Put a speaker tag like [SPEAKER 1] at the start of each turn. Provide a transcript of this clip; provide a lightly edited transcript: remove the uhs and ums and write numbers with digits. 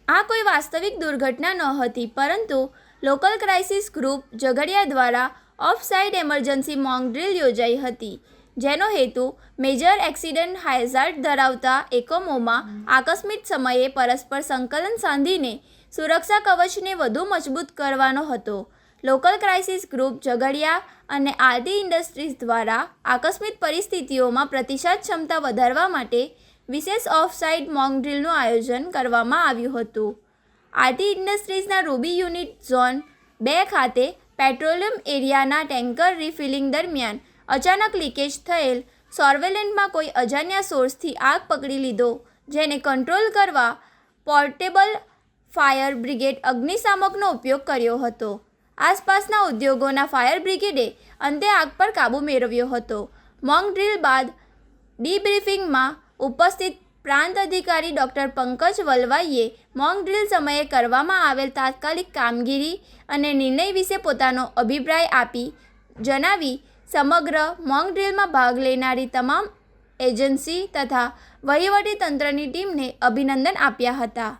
[SPEAKER 1] આ કોઈ વાસ્તવિક દુર્ઘટના નહોતી, પરંતુ લોકલ ક્રાઇસિસ ગ્રુપ ઝઘડિયા દ્વારા ઓફ-સાઇટ એમરજન્સી મોક ડ્રીલ યોજાઈ હતી, જેનો હેતુ મેજર એક્સિડન્ટ હાઝાર્ડ ધરાવતા એકમોમાં આકસ્મિક સમયે પરસ્પર સંકલન સાધીને સુરક્ષા કવચને વધુ મજબૂત કરવાનો હતો. લોકલ ક્રાઇસિસ ગ્રુપ ઝઘડિયા અને આરટી ઇન્ડસ્ટ્રીઝ દ્વારા આકસ્મિક પરિસ્થિતિઓમાં પ્રતિસાદ ક્ષમતા વધારવા માટે વિશેષ ઓફ-સાઇટ મોક ડ્રીલનું આયોજન કરવામાં આવ્યું હતું. આરટી ઇન્ડસ્ટ્રીઝના રૂબી યુનિટ ઝોન 2 ખાતે પેટ્રોલિયમ એરિયાના ટેન્કર રિફિલિંગ દરમિયાન અચાનક લીકેજ થયેલ સોર્વેલન્ટમાં કોઈ અજાણ્યા સોર્સથી આગ પકડી લીધો, જેને કંટ્રોલ કરવા પોર્ટેબલ ફાયર બ્રિગેડ અગ્નિશામકનો ઉપયોગ કર્યો હતો. આસપાસના ઉદ્યોગોના ફાયર બ્રિગેડે અંતે આગ પર કાબૂ મેળવ્યો હતો. મોક ડ્રીલ બાદ ડિબ્રીફિંગમાં ઉપસ્થિત પ્રાંત અધિકારી ડોક્ટર પંકજ વલવાઈએ મોક ડ્રીલ સમયે કરવામાં આવેલ તાત્કાલિક કામગીરી અને નિર્ણય વિશે પોતાનો અભિપ્રાય આપી જણાવી સમગ્ર મોક ડ્રીલમાં ભાગ લેનારી તમામ એજન્સી તથા વહીવટી તંત્રની ટીમને અભિનંદન આપ્યા હતા.